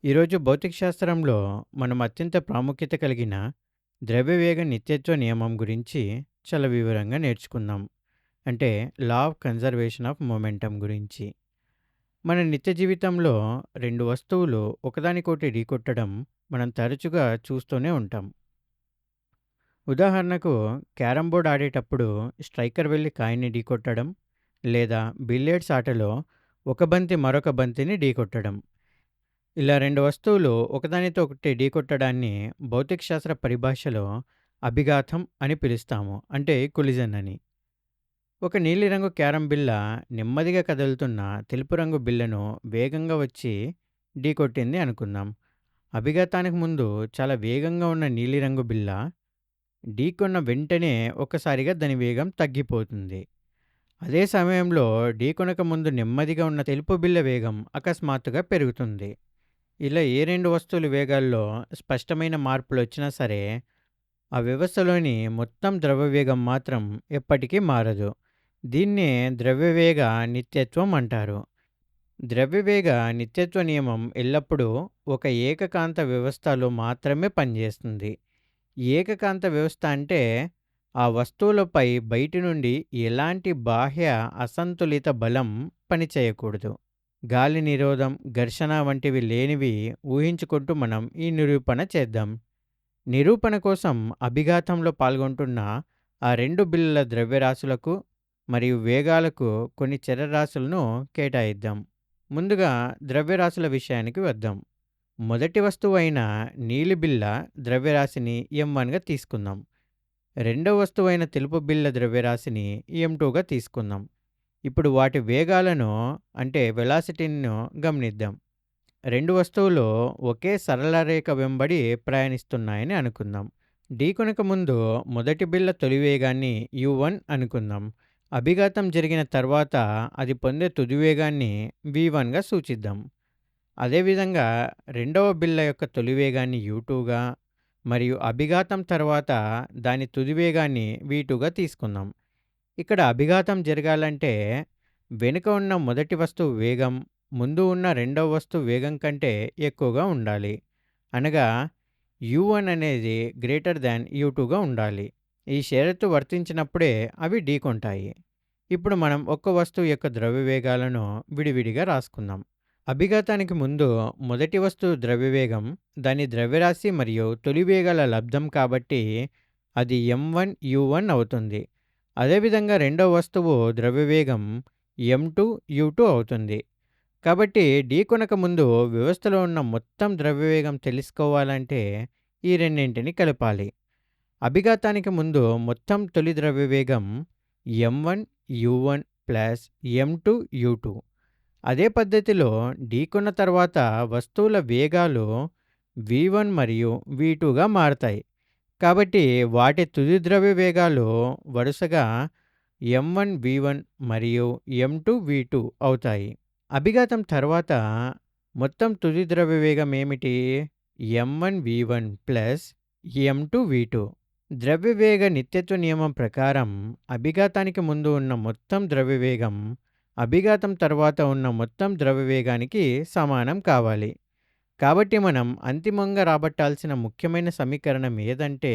ఈరోజు భౌతిక శాస్త్రంలో మనం అత్యంత ప్రాముఖ్యత కలిగిన ద్రవ్యవేగ నిత్యత్వ నియమం గురించి చాలా వివరంగా నేర్చుకుందాం. అంటే law of conservation of momentum గురించి. మన నిత్య జీవితంలో రెండు వస్తువులు ఒకదానికొకటి ఢీకొట్టడం మనం తరచుగా చూస్తూనే ఉంటాం. ఉదాహరణకు క్యారమ్ బోర్డ్ ఆడేటప్పుడు స్ట్రైకర్ వెళ్ళి కాయిన్ని ఢీకొట్టడం, లేదా బిలియర్డ్స్ ఆటలో ఒక బంతి మరొక బంతిని ఢీకొట్టడం. ఇలా 2 వస్తువులు ఒకదానితో ఒకటి ఢీకొట్టడాన్ని భౌతిక శాస్త్ర పరిభాషలో అభిఘాతం అని పిలుస్తాము. అంటే కొలిజన్ అని. ఒక నీలిరంగు క్యారమ్ బిళ్ళ నెమ్మదిగా కదులుతున్న తెలుపు రంగు బిళ్ళను వేగంగా వచ్చి ఢీకొట్టింది అనుకుందాం. అభిఘాతానికి ముందు చాలా వేగంగా ఉన్న నీలిరంగు బిళ్ళ ఢీకొన్న వెంటనే ఒక్కసారిగా దాని వేగం తగ్గిపోతుంది. అదే సమయంలో ఢీకొనక ముందు నెమ్మదిగా ఉన్న తెలుపు బిళ్ళ వేగం అకస్మాత్తుగా పెరుగుతుంది. ఇలా ఏ 2 వస్తువుల వేగాల్లో స్పష్టమైన మార్పులొచ్చినా సరే, ఆ వ్యవస్థలోని మొత్తం ద్రవ్యవేగం మాత్రం ఎప్పటికీ మారదు. దీన్నే ద్రవ్యవేగ నిత్యత్వం అంటారు. ద్రవ్యవేగ నిత్యత్వ నియమం ఎల్లప్పుడూ ఒక ఏకకాంత వ్యవస్థలో మాత్రమే పనిచేస్తుంది. ఏకకాంత వ్యవస్థ అంటే ఆ వస్తువులపై బయటి నుండి ఎలాంటి బాహ్య అసంతులిత బలం పనిచేయకూడదు. గాలి నిరోధం, ఘర్షణ వంటివి లేనివి ఊహించుకుంటూ మనం ఈ నిరూపణ చేద్దాం. నిరూపణ కోసం అభిఘాతంలో పాల్గొంటున్న ఆ 2 బిళ్ళల ద్రవ్యరాశులకు మరియు వేగాలకు కొన్ని చరరాశులను కేటాయిద్దాం. ముందుగా ద్రవ్యరాశుల విషయానికి వద్దాం. మొదటి వస్తువు అయిన నీలి బిళ్ళ ద్రవ్యరాశిని m1గా తీసుకుందాం. రెండవ వస్తువైన తెలుపు బిళ్ళ ద్రవ్యరాశిని m2గా తీసుకుందాం. ఇప్పుడు వాటి వేగాలను అంటే వెలాసిటీను గమనిద్దాం. రెండు వస్తువులు ఒకే సరళ రేఖ వెంబడి ప్రయాణిస్తున్నాయని అనుకుందాం. ఢీకొనక ముందు మొదటి బిళ్ళ తొలి వేగాన్ని u1 అనుకుందాం. అభిఘాతం జరిగిన తర్వాత అది పొందే తుది వేగాన్ని v1గా సూచిద్దాం. అదేవిధంగా రెండవ బిళ్ళ యొక్క తొలి వేగాన్ని u2గా మరియు అభిఘాతం తర్వాత దాని తుది వేగాన్ని v2గా తీసుకుందాం. ఇక్కడ అభిఘాతం జరగాలంటే వెనుక ఉన్న మొదటి వస్తువు వేగం ముందు ఉన్న రెండవ వస్తువు వేగం కంటే ఎక్కువగా ఉండాలి. అనగా u1 అనేది గ్రేటర్ దాన్ u2గా ఉండాలి. ఈ షరతు వర్తించినప్పుడే అవి ఢీకొంటాయి. ఇప్పుడు మనం ఒక్క వస్తువు యొక్క ద్రవ్యవేగాలను విడివిడిగా రాసుకుందాం. అభిఘాతానికి ముందు మొదటి వస్తువు ద్రవ్యవేగం దాని ద్రవ్యరాశి మరియు తొలి వేగాల లబ్ధం కాబట్టి అది m1 u1 అవుతుంది. అదేవిధంగా రెండవ వస్తువు ద్రవ్యవేగం m2 u2 అవుతుంది. కాబట్టి ఢీకొనక ముందు వ్యవస్థలో ఉన్న మొత్తం ద్రవ్యవేగం తెలుసుకోవాలంటే ఈ రెండింటిని కలపాలి. అభిఘాతానికి ముందు మొత్తం తొలి ద్రవ్యవేగం m1 u1 plus m2 u2. అదే పద్ధతిలో ఢీకొన్న తర్వాత వస్తువుల వేగాలు v1 మరియు v2గా మారతాయి. కాబట్టి వాటి తుది ద్రవ్య వేగాలు వరుసగా m1 v1 మరియు m2 v2 అవుతాయి. అభిఘాతం తర్వాత మొత్తం తుది ద్రవ్య వేగం ఏమిటి? m1 v1 plus m2 v2. ద్రవ్యవేగ నిత్యత్వ నియమం ప్రకారం అభిఘాతానికి ముందు ఉన్న మొత్తం ద్రవ్యవేగం అభిఘాతం తర్వాత ఉన్న మొత్తం ద్రవ్యవేగానికి సమానం కావాలి. కాబట్టి మనం అంతిమంగా రాబట్టాల్సిన ముఖ్యమైన సమీకరణం ఏదంటే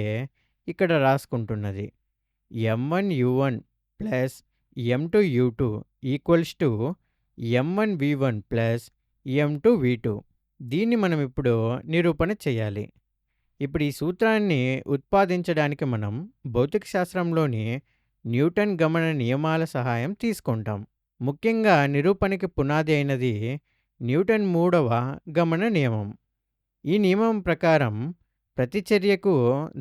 ఇక్కడ రాసుకుంటున్నది m1 u1 plus m2 u2 equals to m1 v1 plus m2 v2. దీన్ని మనం ఇప్పుడు నిరూపణ చేయాలి. ఇప్పుడు ఈ సూత్రాన్ని ఉత్పాదించడానికి మనం భౌతిక శాస్త్రంలోని న్యూటన్ గమన నియమాల సహాయం తీసుకుంటాం. ముఖ్యంగా నిరూపణకి పునాది అయినది న్యూటన్ మూడవ గమన నియమం. ఈ నియమం ప్రకారం ప్రతిచర్యకు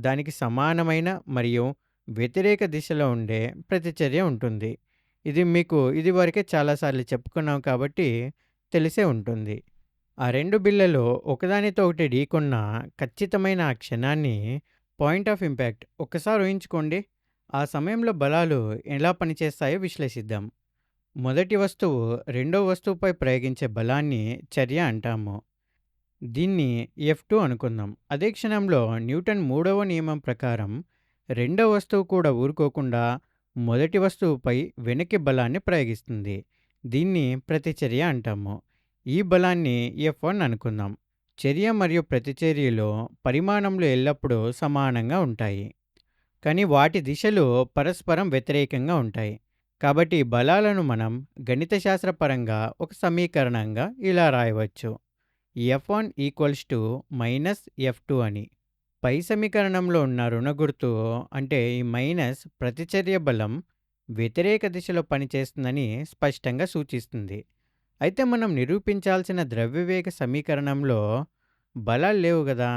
దానికి సమానమైన మరియు వ్యతిరేక దిశలో ఉండే ప్రతిచర్య ఉంటుంది. ఇది మీకు ఇదివరకే చాలాసార్లు చెప్పుకున్నాం కాబట్టి తెలిసే ఉంటుంది. ఆ రెండు బిళ్ళలు ఒకదానితో ఒకటి ఢీకొన్న ఖచ్చితమైన ఆ క్షణాన్ని పాయింట్ ఆఫ్ ఇంపాక్ట్ ఒక్కసారి ఊహించుకోండి. ఆ సమయంలో బలాలు ఎలా పనిచేస్తాయో విశ్లేషిద్దాం. మొదటి వస్తువు రెండో వస్తువుపై ప్రయోగించే బలాన్ని చర్య అంటాము. దీన్ని F2 అనుకుందాం. అదే క్షణంలో న్యూటన్ మూడవ నియమం ప్రకారం రెండవ వస్తువు కూడా ఊరుకోకుండా మొదటి వస్తువుపై వెనక్కి బలాన్ని ప్రయోగిస్తుంది. దీన్ని ప్రతిచర్య అంటాము. ఈ బలాన్ని F1 అనుకుందాం. చర్య మరియు ప్రతిచర్యలో పరిమాణంలో ఎల్లప్పుడూ సమానంగా ఉంటాయి. కానీ వాటి దిశలు పరస్పరం వ్యతిరేకంగా ఉంటాయి. కాబట్టి ఈ బలాలను మనం గణిత శాస్త్రపరంగా ఒక సమీకరణంగా ఇలా రాయవచ్చు. F1 equals to minus F2 అని. పై సమీకరణంలో ఉన్న రుణ గుర్తు అంటే ఈ మైనస్ ప్రతిచర్య బలం వ్యతిరేక దిశలో పనిచేస్తుందని స్పష్టంగా సూచిస్తుంది. అయితే మనం నిరూపించాల్సిన ద్రవ్యవేగ సమీకరణంలో బలాలు లేవు గదా!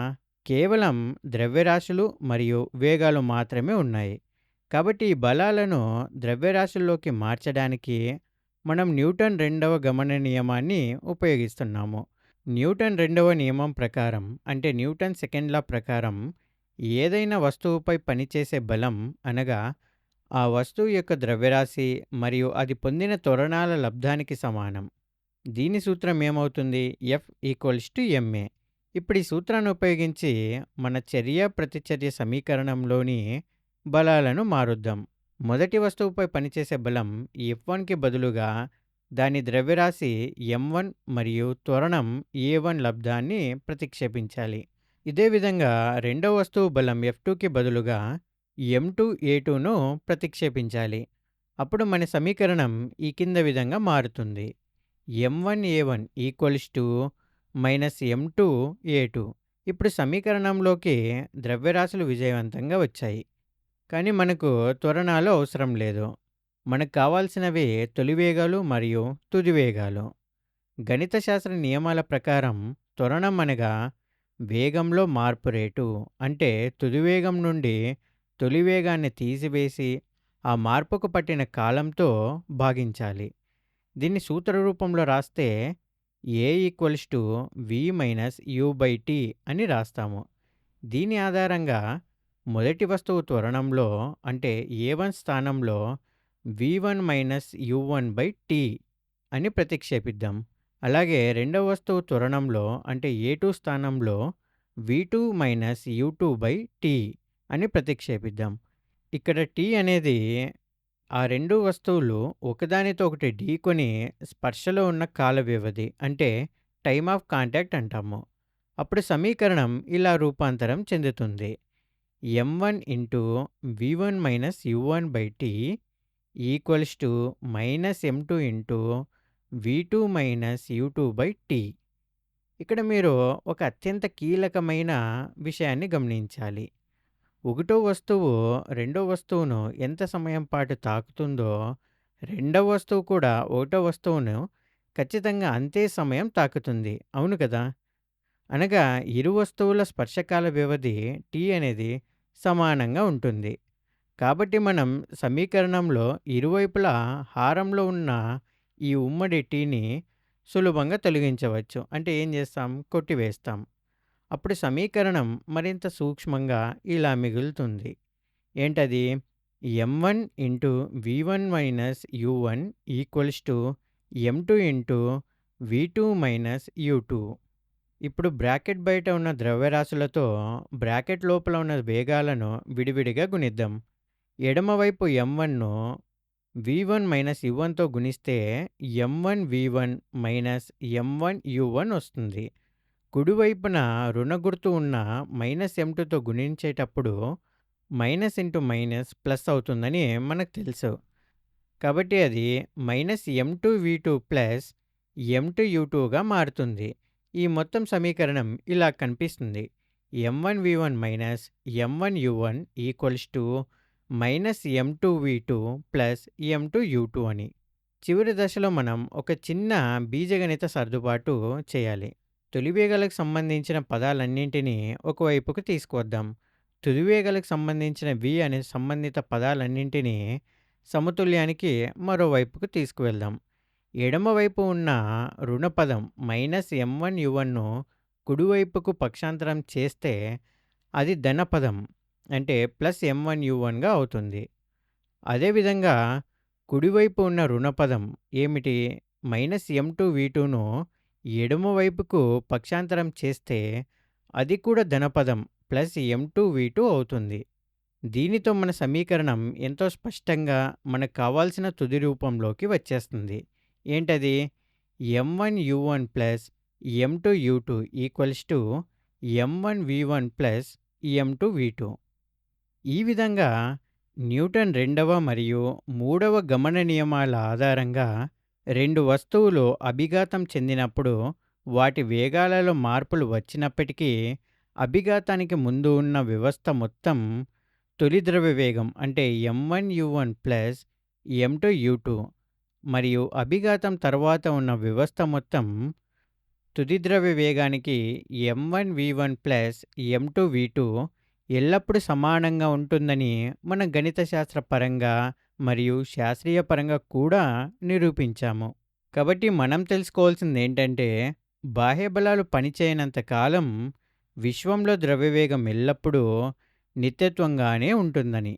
కేవలం ద్రవ్యరాశులు మరియు వేగాలు మాత్రమే ఉన్నాయి. కాబట్టి ఈ బలాలను ద్రవ్యరాశుల్లోకి మార్చడానికి మనం న్యూటన్ రెండవ గమన నియమాన్ని ఉపయోగిస్తున్నాము. న్యూటన్ రెండవ నియమం ప్రకారం అంటే న్యూటన్ సెకండ్ లా ప్రకారం ఏదైనా వస్తువుపై పనిచేసే బలం అనగా ఆ వస్తువు యొక్క ద్రవ్యరాశి మరియు అది పొందిన త్వరణాల లబ్ధానికి సమానం. దీని సూత్రం ఏమవుతుంది? F equals to MA. ఇప్పుడు ఈ సూత్రాన్ని ఉపయోగించి మన చర్య ప్రతిచర్య సమీకరణంలోని బలాలను మారుద్దాం. మొదటి వస్తువుపై పనిచేసే బలం F1కి బదులుగా దాని ద్రవ్యరాశి m1 మరియు త్వరణం a1 లబ్ధాన్ని ప్రతిక్షేపించాలి. ఇదే విధంగా రెండవ వస్తువు బలం F2కి బదులుగా m2 a2ను ప్రతిక్షేపించాలి. అప్పుడు మన సమీకరణం ఈ కింద విధంగా మారుతుంది. m1 a1 equals to minus m2 a2. ఇప్పుడు సమీకరణంలోకి ద్రవ్యరాశులు విజయవంతంగా వచ్చాయి. కానీ మనకు త్వరణాలు అవసరం లేదు. మనకు కావాల్సినవి తొలి వేగాలు మరియు తుది వేగాలు. గణిత శాస్త్ర నియమాల ప్రకారం త్వరణం అనగా వేగంలో మార్పు రేటు. అంటే తుది వేగం నుండి తొలి వేగాన్ని తీసివేసి ఆ మార్పుకు పట్టిన కాలంతో భాగించాలి. దీన్ని సూత్ర రూపంలో రాస్తే a equals to v minus u/t అని రాస్తాము. దీని ఆధారంగా మొదటి వస్తువు త్వరణంలో అంటే a1 స్థానంలో v1 మైనస్ u1/t అని ప్రతిక్షేపిద్దాం. అలాగే రెండవ వస్తువు త్వరణంలో అంటే a2 స్థానంలో v2 మైనస్ u2/t అని ప్రతిక్షేపిద్దాం. ఇక్కడ t అనేది ఆ రెండు వస్తువులు ఒకదానితో ఒకటి ఢీకొని స్పర్శలో ఉన్న కాల వ్యవధి అంటే టైమ్ ఆఫ్ కాంటాక్ట్ అంటాము. అప్పుడు సమీకరణం ఇలా రూపాంతరం చెందుతుంది. m1 into v1 minus u1/t equals to minus m2 into v2 minus u2/t. ఇక్కడ మీరు ఒక అత్యంత కీలకమైన విషయాన్ని గమనించాలి. ఒకటో వస్తువు రెండో వస్తువును ఎంత సమయం పాటు తాకుతుందో రెండవ వస్తువు కూడా ఒకటో వస్తువును ఖచ్చితంగా అంతే సమయం తాకుతుంది. అవును కదా? అనగా ఇరు వస్తువుల స్పర్శకాల వ్యవధి t అనేది సమానంగా ఉంటుంది. కాబట్టి మనం సమీకరణంలో ఇరువైపులా హారంలో ఉన్న ఈ ఉమ్మడి టీని సులభంగా తొలగించవచ్చు. అంటే ఏం చేస్తాం? కొట్టివేస్తాం. అప్పుడు సమీకరణం మరింత సూక్ష్మంగా ఇలా మిగులుతుంది. ఏంటది? m1 into v1 minus u1 equals to m2 into v2 minus u2. ఇప్పుడు బ్రాకెట్ బయట ఉన్న ద్రవ్యరాశులతో బ్రాకెట్ లోపల ఉన్న వేగాలను విడివిడిగా గుణిద్దాం. ఎడమవైపు m1ను v1 మైనస్ u1తో గుణిస్తే m1 v1 minus m1 u1 వస్తుంది. కుడివైపున రుణ గుర్తు ఉన్న మైనస్ m2తో గుణించేటప్పుడు మైనస్ ఇంటూ మైనస్ ప్లస్ అవుతుందని మనకు తెలుసు. కాబట్టి అది minus m2 v2 plus m2 u2గా మారుతుంది. ఈ మొత్తం సమీకరణం ఇలా కనిపిస్తుంది. m1 v1 minus m1 u1 equals to minus m2 v2 plus m2 u2 అని. చివరి దశలో మనం ఒక చిన్న బీజగణిత సర్దుబాటు చేయాలి. తొలి వేగాలకు సంబంధించిన పదాలన్నింటినీ ఒకవైపుకు తీసుకువద్దాం. తుది వేగాలకు సంబంధించిన v అనే సంబంధిత పదాలన్నింటినీ సమతుల్యానికి మరోవైపుకు తీసుకువెళ్దాం. ఎడమవైపు ఉన్న రుణపదం మైనస్ m1 u1ను కుడివైపుకు పక్షాంతరం చేస్తే అది ధనపదం అంటే ప్లస్ m1 u1గా అవుతుంది. అదేవిధంగా కుడివైపు ఉన్న రుణపదం ఏమిటి? మైనస్ m2 v2ను ఎడమవైపుకు పక్షాంతరం చేస్తే అది కూడా ధనపదం ప్లస్ m2 v2 అవుతుంది. దీనితో మన సమీకరణం ఎంతో స్పష్టంగా మనకు కావాల్సిన తుది రూపంలోకి వచ్చేస్తుంది. ఏంటది? m1 u1 plus m2u2 equals to m1v1 plus m2v2. ఈ విధంగా న్యూటన్ రెండవ మరియు మూడవ గమన నియమాల ఆధారంగా రెండు వస్తువులు అభిఘాతం చెందినప్పుడు వాటి వేగాలలో మార్పులు వచ్చినప్పటికీ అభిఘాతానికి ముందు ఉన్న వ్యవస్థ మొత్తం తొలి ద్రవ్యవేగం అంటే m1u1 ప్లస్ m2u2 మరియు అభిఘాతం తర్వాత ఉన్న వ్యవస్థ మొత్తం తుది ద్రవ్య వేగానికి m1v1 ప్లస్ m2v2 ఎల్లప్పుడూ సమానంగా ఉంటుందని మనం గణిత శాస్త్ర పరంగా మరియు శాస్త్రీయ పరంగా కూడా నిరూపించాము. కాబట్టి మనం తెలుసుకోవాల్సింది ఏంటంటే బాహ్య బలాలు పనిచేయనంత కాలం విశ్వంలో ద్రవ్యవేగం ఎల్లప్పుడూ నిత్యత్వంగానే ఉంటుందని.